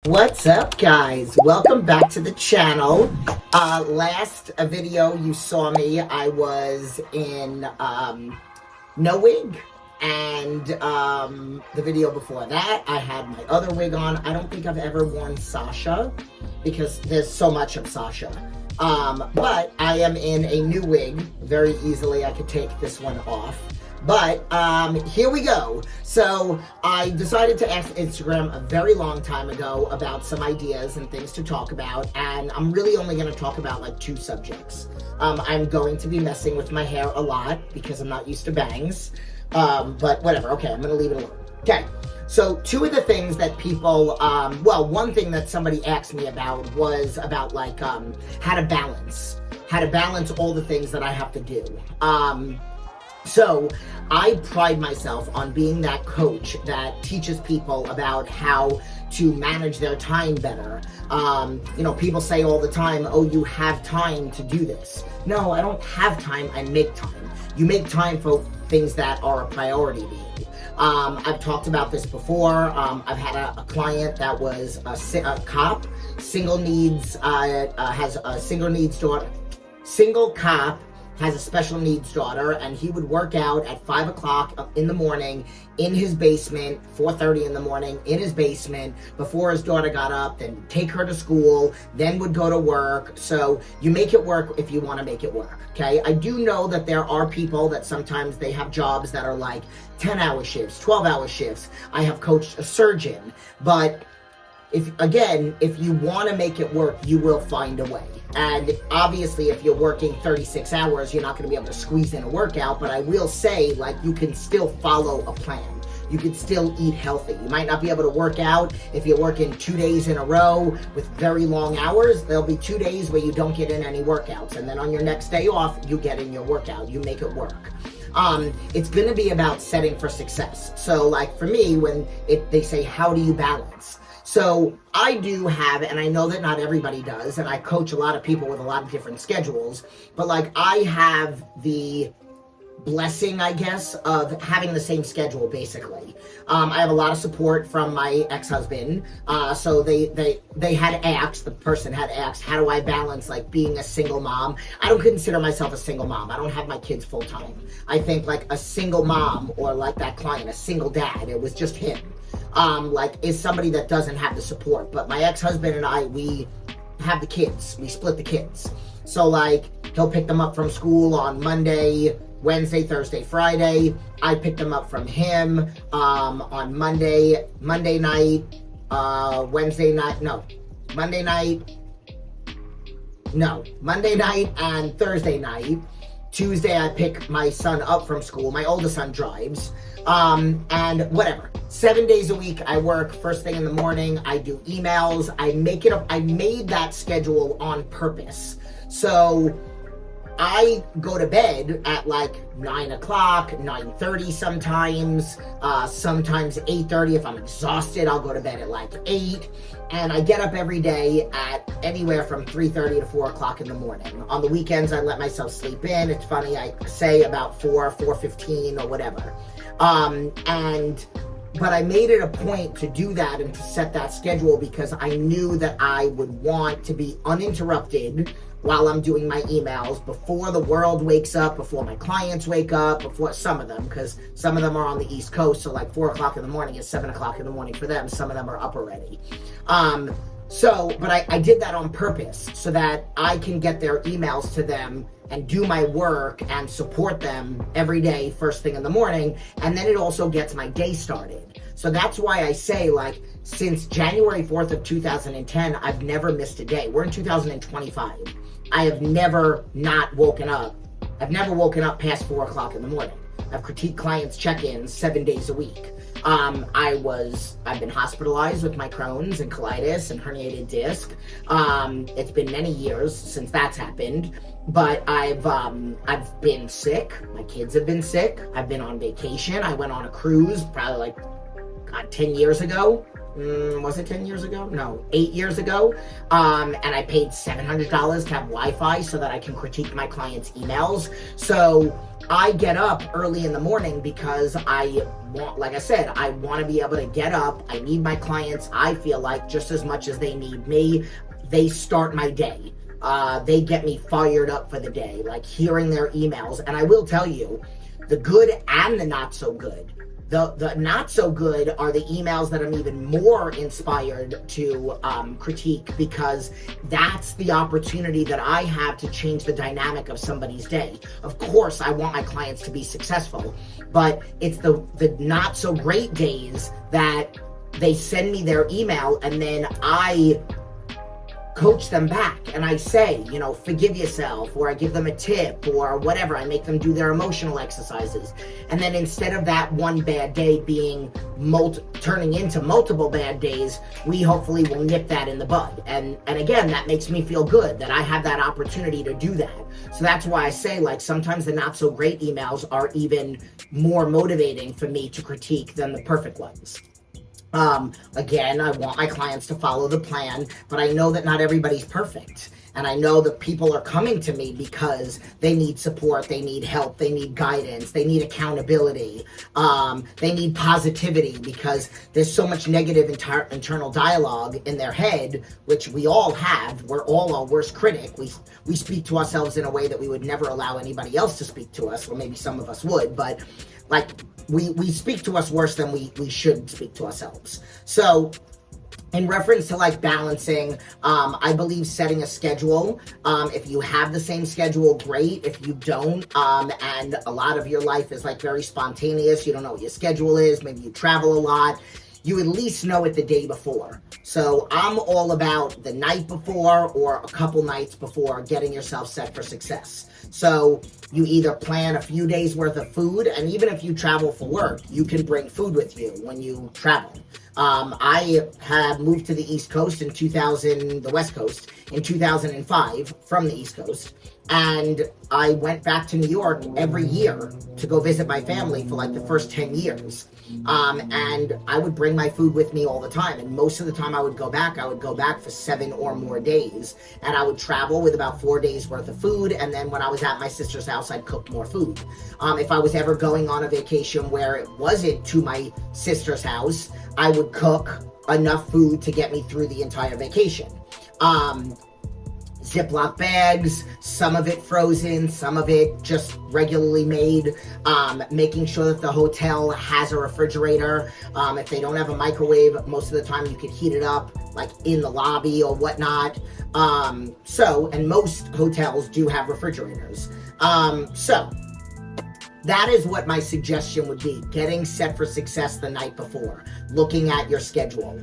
What's up, guys? Welcome back to the channel. Last video you saw me, I was in no wig, and the video before that I had my other wig on. I don't think I've ever worn Sasha because there's so much of Sasha, but I am in a new wig. Very easily I could take this one off. But here we go. So I decided to ask Instagram a very long time ago about some ideas and things to talk about, and I'm really only going to talk about like two subjects. I'm going to be messing with my hair a lot because I'm not used to bangs, but whatever. Okay, I'm going to leave it alone. Okay, so two of the things that people, one thing that somebody asked me about was about like how to balance all the things that I have to do. So I pride myself on being that coach that teaches people about how to manage their time better. People say all the time, oh, you have time to do this. No, I don't have time, I make time. You make time for things that are a priority to you. I've talked about this before. I've had a client that was a cop, has a single needs daughter, single cop, has a special needs daughter, and he would work out at 5 o'clock in the morning in his basement, 4:30 in the morning in his basement before his daughter got up, then take her to school, then would go to work. So you make it work if you want to make it work, okay? I do know that there are people that sometimes they have jobs that are like 10-hour shifts, 12-hour shifts. I have coached a surgeon, but if you want to make it work, you will find a way. And obviously, if you're working 36 hours, you're not going to be able to squeeze in a workout, but I will say, like, you can still follow a plan. You can still eat healthy. You might not be able to work out if you're working 2 days in a row with very long hours. There'll be 2 days where you don't get in any workouts, and then on your next day off, you get in your workout. You make it work. It's going to be about setting for success. So, like, for me, when they say, how do you balance? So I do have, and I know that not everybody does, and I coach a lot of people with a lot of different schedules, but like I have the blessing, I guess, of having the same schedule, basically. I have a lot of support from my ex-husband, so they had asked, the person had asked, how do I balance like being a single mom? I don't consider myself a single mom. I don't have my kids full time. I think like a single mom, or like that client, a single dad, it was just him. Is somebody that doesn't have the support. But my ex-husband and I, we have the kids. We split the kids. So like, he'll pick them up from school on Monday, Wednesday, Thursday, Friday. I pick them up from him on Monday night, Monday night and Thursday night. Tuesday, I pick my son up from school. My oldest son drives. And whatever. 7 days a week, I work first thing in the morning. I do emails. I make it up. I made that schedule on purpose. So I go to bed at like 9 o'clock, 9:30 sometimes, sometimes 8:30. If I'm exhausted, I'll go to bed at like 8. And I get up every day at anywhere from 3:30 to 4 o'clock in the morning. On the weekends, I let myself sleep in. It's funny, I say about 4:15 or whatever. But I made it a point to do that and to set that schedule because I knew that I would want to be uninterrupted while I'm doing my emails before the world wakes up, before my clients wake up, before some of them, because some of them are on the East Coast, so like 4 o'clock in the morning is 7 o'clock in the morning for them. Some of them are up already. But I did that on purpose so that I can get their emails to them and do my work and support them every day, first thing in the morning. And then it also gets my day started. So that's why I say, like, since January 4th of 2010, I've never missed a day. We're in 2025. I have never not woken up. I've never woken up past 4 o'clock in the morning. I've critiqued clients' check-ins 7 days a week. I've been hospitalized with my Crohn's and colitis and herniated disc. It's been many years since that's happened, but I've been sick. My kids have been sick. I've been on vacation. I went on a cruise probably like 10 years ago. was it 10 years ago? No, 8 years ago. And I paid $700 to have Wi-Fi so that I can critique my clients' emails. So I get up early in the morning because I want, like I said, I want to be able to get up. I need my clients, I feel like, just as much as they need me. They start my day. They get me fired up for the day, like hearing their emails. And I will tell you, the good and the not so good. The not so good are the emails that I'm even more inspired to critique, because that's the opportunity that I have to change the dynamic of somebody's day. Of course, I want my clients to be successful, but it's the not so great days that they send me their email and then I coach them back and I say, you know, forgive yourself, or I give them a tip or whatever. I make them do their emotional exercises. And then instead of that one bad day being turning into multiple bad days, we hopefully will nip that in the bud. And again, that makes me feel good that I have that opportunity to do that. So that's why I say, like, sometimes the not so great emails are even more motivating for me to critique than the perfect ones. Again, I want my clients to follow the plan, but I know that not everybody's perfect. And I know that people are coming to me because they need support, they need help, they need guidance, they need accountability, they need positivity, because there's so much negative internal dialogue in their head, which we all have. We're all our worst critic. We speak to ourselves in a way that we would never allow anybody else to speak to us, or maybe some of us would, but like we speak to us worse than we should speak to ourselves. So in reference to like balancing, I believe setting a schedule. If you have the same schedule, great. If you don't, and a lot of your life is like very spontaneous, you don't know what your schedule is, maybe you travel a lot, you at least know it the day before. So I'm all about the night before or a couple nights before getting yourself set for success. So you either plan a few days worth of food, and even if you travel for work, you can bring food with you when you travel. I have moved to the East Coast the West Coast in 2005 from the East Coast. And I went back to New York every year to go visit my family for like the first 10 years. And I would bring my food with me all the time. And most of the time I would go back for 7 or more days. And I would travel with about 4 days worth of food. And then when I was at my sister's house, I'd cook more food. If I was ever going on a vacation where it wasn't to my sister's house, I would cook enough food to get me through the entire vacation. Ziploc bags, some of it frozen, some of it just regularly made, making sure that the hotel has a refrigerator. If they don't have a microwave, most of the time you can heat it up like in the lobby or whatnot. And most hotels do have refrigerators. So that is what my suggestion would be: getting set for success the night before, looking at your schedule,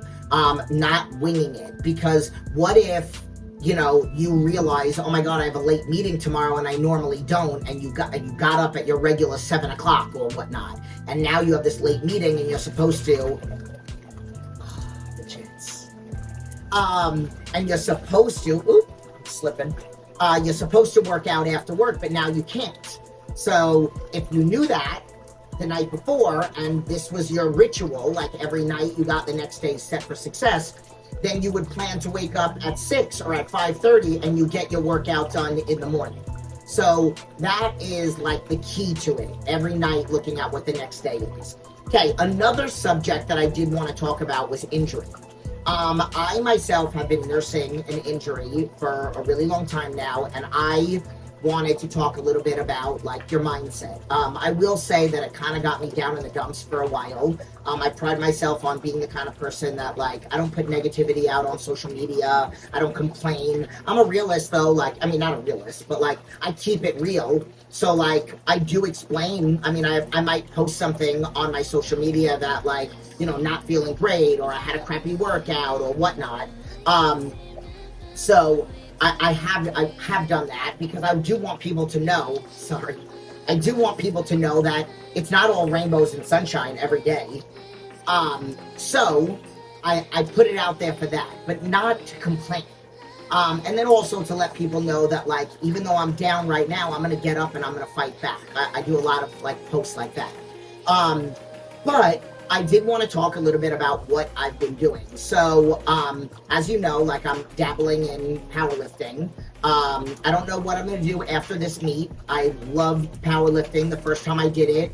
not winging it. Because what if, you know, you realize, oh my God, I have a late meeting tomorrow and I normally don't, and you got up at your regular 7 o'clock or whatnot, and now you have this late meeting and you're supposed to, the chance, and you're supposed to, you're supposed to work out after work, but now you can't. So if you knew that the night before, and this was your ritual, like every night you got the next day set for success, then you would plan to wake up at 6 or at 5:30 and you get your workout done in the morning. So that is like the key to it. Every night looking at what the next day is. Okay, another subject that I did want to talk about was injury. I myself have been nursing an injury for a really long time now, and I wanted to talk a little bit about like your mindset. I will say that it kind of got me down in the dumps for a while. I pride myself on being the kind of person that, like, I don't put negativity out on social media. I don't complain. I'm a realist though, like, I mean, not a realist, but like I keep it real. So like I do explain. I mean, I might post something on my social media that, like, you know, not feeling great, or I had a crappy workout or whatnot. So I have done that because I do want people to know, I do want people to know that it's not all rainbows and sunshine every day. So I put it out there for that, but not to complain. And then also to let people know that, like, even though I'm down right now, I'm going to get up and I'm going to fight back. I do a lot of like posts like that. But I did want to talk a little bit about what I've been doing. So, as you know, like I'm dabbling in powerlifting. I don't know what I'm going to do after this meet. I loved powerlifting. The first time I did it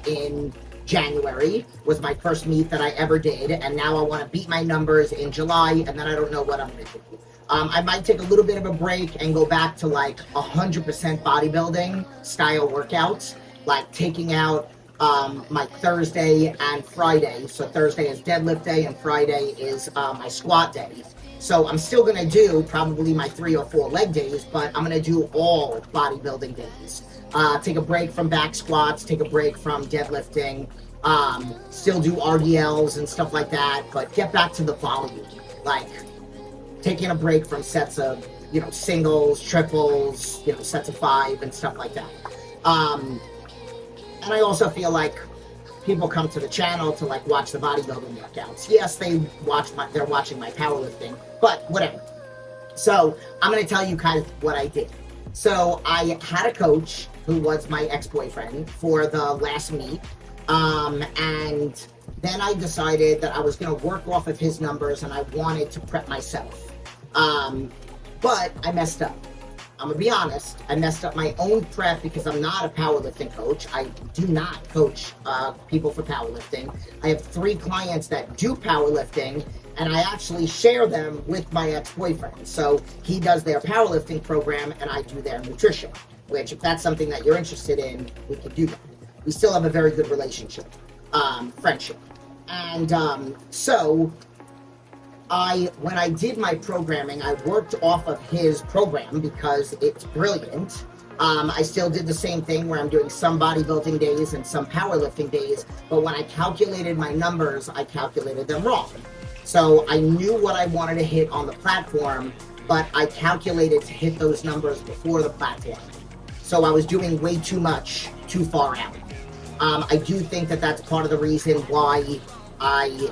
in January was my first meet that I ever did, and now I want to beat my numbers in July, and then I don't know what I'm going to do. I might take a little bit of a break and go back to like 100% bodybuilding style workouts, like taking out my Thursday and Friday. So Thursday is deadlift day and Friday is my squat day. So I'm still going to do probably my 3 or 4 leg days, but I'm going to do all bodybuilding days. Take a break from back squats, take a break from deadlifting, still do RDLs and stuff like that, but get back to the volume. Like taking a break from sets of, singles, triples, sets of 5 and stuff like that. And I also feel like people come to the channel to like watch the bodybuilding workouts. Yes, they're watching my powerlifting, but whatever. So I'm going to tell you kind of what I did. So I had a coach who was my ex-boyfriend for the last meet. And then I decided that I was going to work off of his numbers and I wanted to prep myself. But I messed up. I'm going to be honest. I messed up my own prep because I'm not a powerlifting coach. I do not coach people for powerlifting. I have 3 clients that do powerlifting, and I actually share them with my ex-boyfriend. So he does their powerlifting program, and I do their nutrition, which if that's something that you're interested in, we could do that. We still have a very good relationship, friendship. And so when I did my programming, I worked off of his program because it's brilliant. I still did the same thing where I'm doing some bodybuilding days and some powerlifting days, but when I calculated my numbers, I calculated them wrong. So I knew what I wanted to hit on the platform, but I calculated to hit those numbers before the platform. So I was doing way too much, too far out. I do think that that's part of the reason why I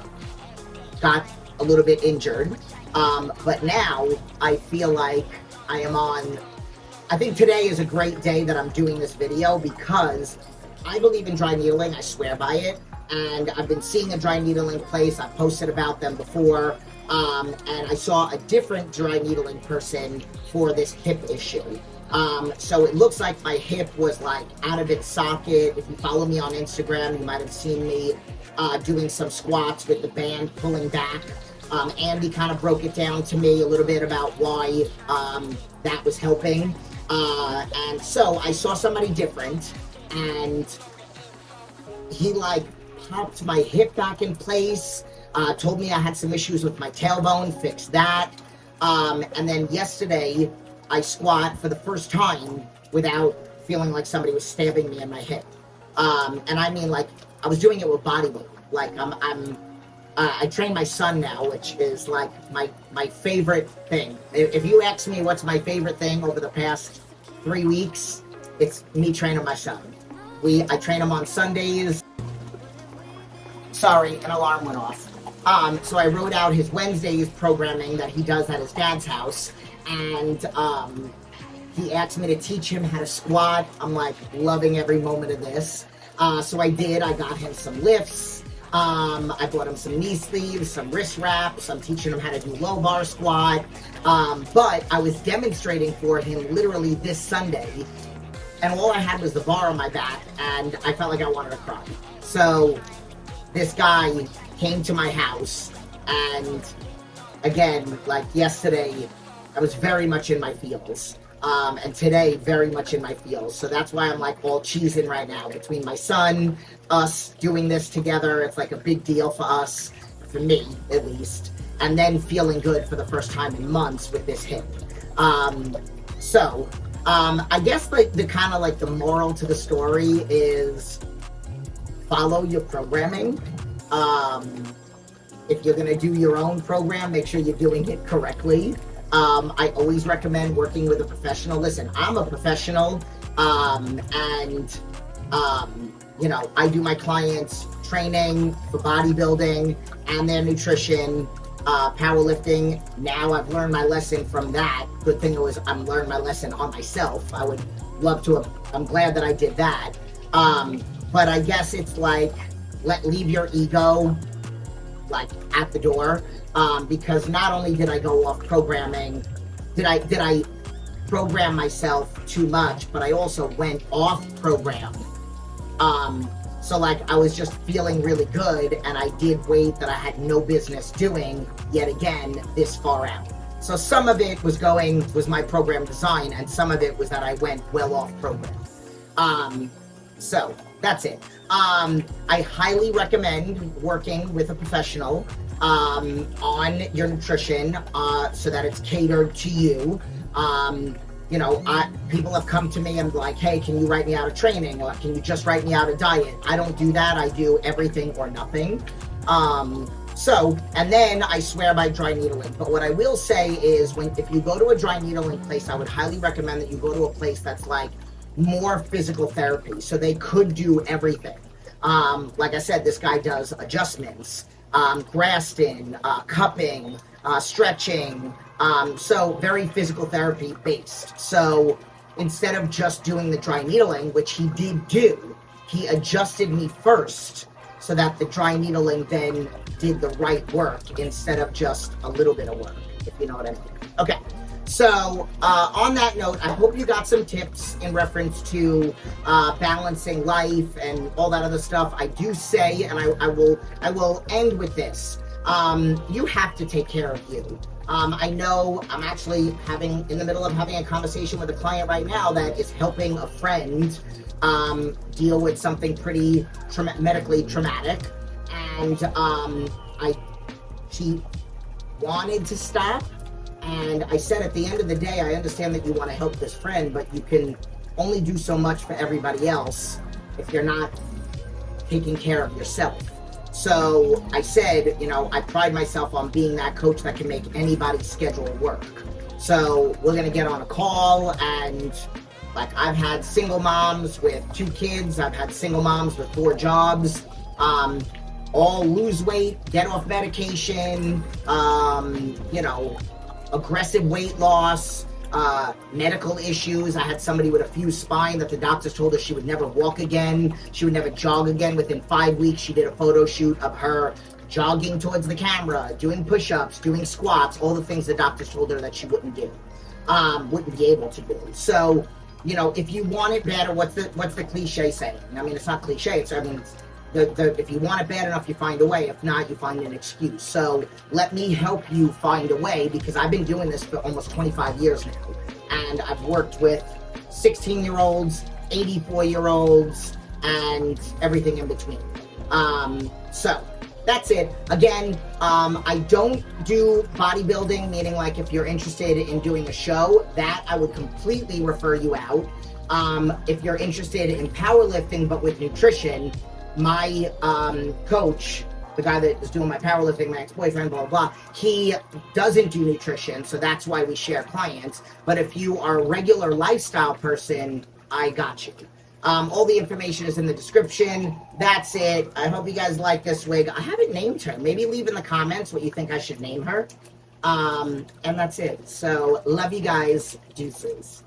got a little bit injured, but now I feel like I am on. I think today is a great day that I'm doing this video because I believe in dry needling. I swear by it, and I've been seeing a dry needling place. I've posted about them before, and I saw a different dry needling person for this hip issue. So it looks like my hip was like out of its socket. If you follow me on Instagram, you might have seen me doing some squats with the band pulling back. Andy kind of broke it down to me a little bit about why that was helping. And so I saw somebody different, and he like popped my hip back in place, told me I had some issues with my tailbone, fixed that. And then yesterday I squat for the first time without feeling like somebody was stabbing me in my hip. And I mean, like, I was doing it with body weight. Like I train my son now, which is like my favorite thing. If you ask me what's my favorite thing over the past 3 weeks, it's me training my son. I train him on Sundays. Sorry, an alarm went off. So I wrote out his Wednesdays programming that he does at his dad's house, and he asked me to teach him how to squat. I'm like loving every moment of this. So I did. I got him some lifts. I bought him some knee sleeves, some wrist wraps. I'm teaching him how to do low bar squat. But I was demonstrating for him literally this Sunday, and all I had was the bar on my back, and I felt like I wanted to cry. So this guy came to my house, and again, like yesterday, I was very much in my feels. And today, very much in my feels. So that's why I'm like all cheesing right now. Between my son, us doing this together, it's like a big deal for us, for me at least. And then feeling good for the first time in months with this hip. I guess like the kind of like the moral to the story is follow your programming. If you're gonna do your own program, make sure you're doing it correctly. I always recommend working with a professional. Listen, I'm a professional, I do my clients' training for bodybuilding and their nutrition, powerlifting. Now I've learned my lesson from that. Good thing it was I'm learned my lesson on myself. I would love to have, I'm glad that I did that. But I guess it's like, leave your ego like at the door, because not only did I go off programming, did I program myself too much, but I also went off program. So like I was just feeling really good, and I did weight that I had no business doing yet again this far out. So some of it was my program design, and some of it was that I went well off program. So that's it. I highly recommend working with a professional on your nutrition, so that it's catered to you. You know, people have come to me and be like, hey, can you write me out a training, or can you just write me out a diet? I don't do that. I do everything or nothing. And then I swear by dry needling. But what I will say is, if you go to a dry needling place, I would highly recommend that you go to a place that's like more physical therapy. So they could do everything. Like I said, this guy does adjustments, Graston, cupping, stretching, so very physical therapy based. So instead of just doing the dry needling, which he did do, he adjusted me first so that the dry needling then did the right work instead of just a little bit of work, if you know what I mean. Okay, so on that note, I hope you got some tips in reference to balancing life and all that other stuff. I do say, and I will end with this. You have to take care of you. I know I'm actually in the middle of having a conversation with a client right now that is helping a friend deal with something pretty medically traumatic, and she wanted to stop, and I said at the end of the day, I understand that you want to help this friend, but you can only do so much for everybody else if you're not taking care of yourself. So I said, you know, I pride myself on being that coach that can make anybody's schedule work. So we're going to get on a call, and like I've had single moms with 2 kids. I've had single moms with 4 jobs, all lose weight, get off medication, you know, aggressive weight loss, medical issues. I had somebody with a fused spine that the doctors told her she would never walk again. She would never jog again. Within 5 weeks, she did a photo shoot of her jogging towards the camera, doing push-ups, doing squats, all the things the doctors told her that she wouldn't do, wouldn't be able to do. So, you know, if you want it better, what's the cliche saying? I mean, it's not cliche. If you want it bad enough, you find a way. If not, you find an excuse. So let me help you find a way, because I've been doing this for almost 25 years now. And I've worked with 16-year-olds, 84-year-olds, and everything in between. So that's it. Again, I don't do bodybuilding, meaning like if you're interested in doing a show, that I would completely refer you out. If you're interested in powerlifting but with nutrition, my coach, the guy that is doing my powerlifting, my ex-boyfriend, blah, blah, blah, he doesn't do nutrition, so that's why we share clients. But if you are a regular lifestyle person, I got you. All the information is in the description. That's it. I hope you guys like this wig. I haven't named her. Maybe leave in the comments what you think I should name her. And that's it. So, love you guys. Deuces.